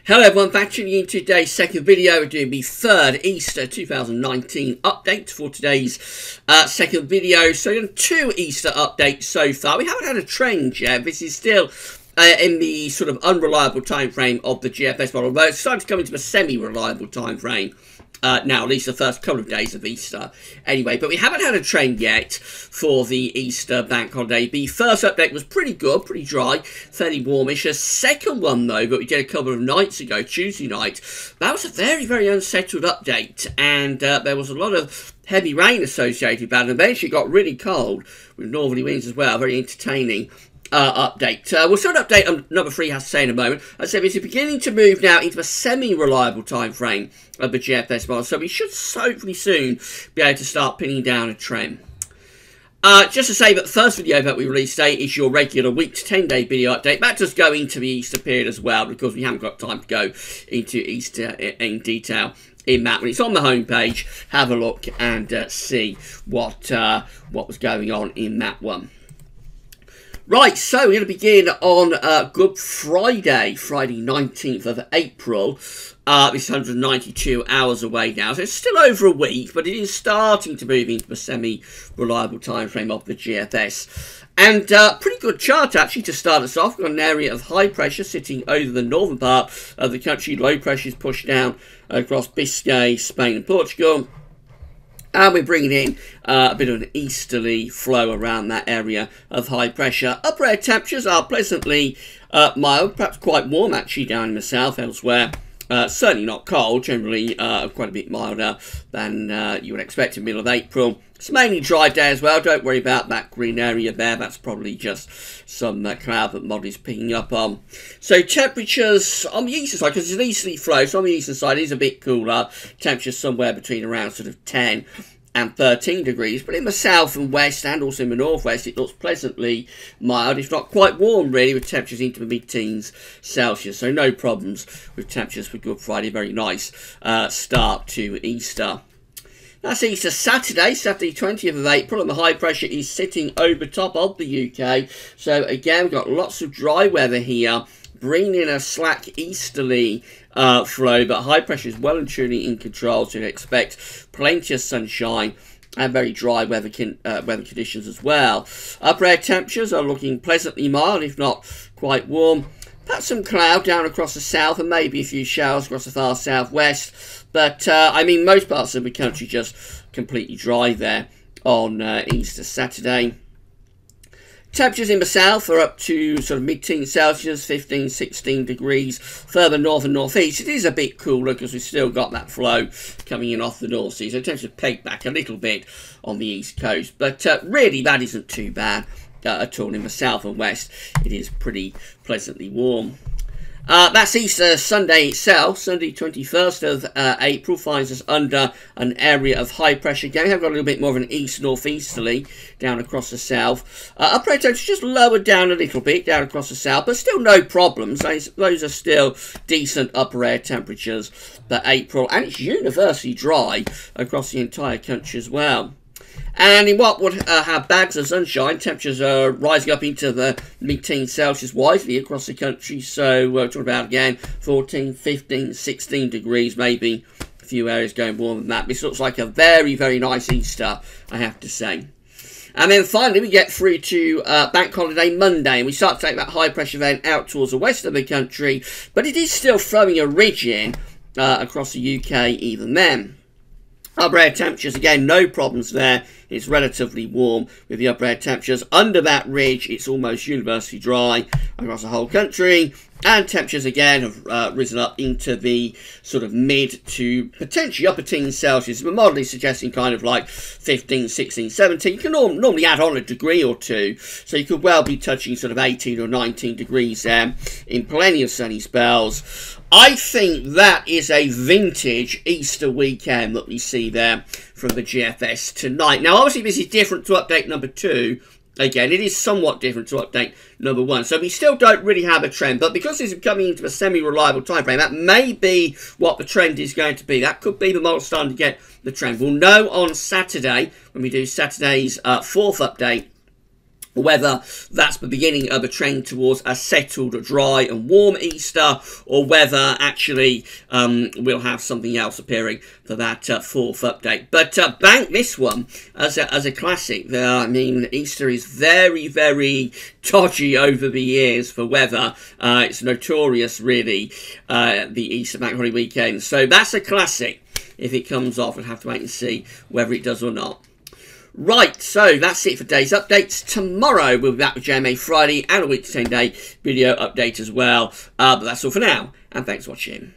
Hello everyone, back tuning in to today's second video. We're doing the third Easter 2019 update for today's second video. So we've done two Easter updates so far. We haven't had a trend yet. This is still in the sort of unreliable time frame of the GFS model, although it's starting to come into a semi-reliable time frame. Now, at least the first couple of days of Easter. Anyway, but we haven't had a trend yet for the Easter bank holiday. The first update was pretty good, pretty dry, fairly warmish. The second one, though, that we did a couple of nights ago, Tuesday night, that was a very, very unsettled update. And there was a lot of heavy rain associated with that. And eventually it got really cold with northerly winds as well. Very entertaining update. We'll start an update on number 3 has to say in a moment. I said it's beginning to move now into a semi-reliable time frame of the GFS model, so we should hopefully soon be able to start pinning down a trend. Just to say that the first video that we released today is your regular week to 10-day video update. That does go into the Easter period as well, because we haven't got time to go into Easter in detail in that one. It's on the homepage. Have a look and see what was going on in that one. Right, so we're going to begin on Good Friday, Friday 19th of April. It's 192 hours away now, so it's still over a week, but it is starting to move into the semi-reliable time frame of the GFS. And pretty good chart, actually, to start us off. We've got an area of high pressure sitting over the northern part of the country. Low pressure is pushed down across Biscay, Spain and Portugal. And we're bringing in a bit of an easterly flow around that area of high pressure. Upper air temperatures are pleasantly mild, perhaps quite warm actually down in the south elsewhere. Certainly not cold, generally quite a bit milder than you would expect in the middle of April. It's mainly dry day as well. Don't worry about that green area there. That's probably just some cloud that mod is picking up on. So temperatures on the eastern side, because it's an easterly flow, so on the eastern side it is a bit cooler. Temperatures somewhere between around sort of 10 and 13 degrees. But in the south and west and also in the northwest, it looks pleasantly mild, if not quite warm really, with temperatures into the mid-teens Celsius. So no problems with temperatures for Good Friday. Very nice start to Easter. That's Easter Saturday, Saturday 20th of April, and the high pressure is sitting over top of the UK. So again, we've got lots of dry weather here, bringing in a slack easterly flow, but high pressure is well and truly in control, so you expect plenty of sunshine and very dry weather conditions as well. Upper air temperatures are looking pleasantly mild, if not quite warm. Perhaps some cloud down across the south and maybe a few showers across the far southwest. But, I mean, most parts of the country just completely dry there on Easter Saturday. Temperatures in the south are up to sort of mid-teens Celsius, 15, 16 degrees. Further north and northeast, it is a bit cooler because we've still got that flow coming in off the North Sea. So temperatures peg back a little bit on the east coast. But really, that isn't too bad at all. In the south and west, it is pretty pleasantly warm. That's Easter Sunday itself. Sunday 21st of April finds us under an area of high pressure. Again, we have got a little bit more of an east-northeasterly down across the south. Upper air temperatures just lowered down a little bit down across the south, but still no problems. Those are still decent upper air temperatures for April, and it's universally dry across the entire country as well. And in what would have bags of sunshine, temperatures are rising up into the mid-teens Celsius widely across the country. So we're talking about, again, 14, 15, 16 degrees, maybe a few areas going warmer than that. This looks like a very, very nice Easter, I have to say. And then finally, we get through to Bank Holiday Monday, and we start to take that high-pressure vent out towards the west of the country. But it is still throwing a ridge in across the UK even then. Upper air temperatures, again, no problems there. It's relatively warm with the upper air temperatures. Under that ridge, it's almost universally dry across the whole country. And temperatures, again, have risen up into the sort of mid to potentially upper teens Celsius. The model is suggesting kind of like 15, 16, 17. You can normally add on a degree or two. So you could well be touching sort of 18 or 19 degrees there in plenty of sunny spells. I think that is a vintage Easter weekend that we see there from the GFS tonight. Now, obviously, this is different to update number 2. Again, it is somewhat different to update number 1. So we still don't really have a trend. But because this is coming into a semi-reliable time frame, that may be what the trend is going to be. That could be the model starting to get the trend. We'll know on Saturday, when we do Saturday's 4th update whether that's the beginning of a trend towards a settled, dry and warm Easter, or whether actually we'll have something else appearing for that fourth update. But bank this one as a classic. I mean, Easter is very, very dodgy over the years for weather. It's notorious, really, the Easter bank holiday weekend. So that's a classic. If it comes off, we'll have to wait and see whether it does or not. Right, so that's it for today's updates. Tomorrow we'll be back with JMA Friday and a week to 10-day video update as well. But that's all for now, and thanks for watching.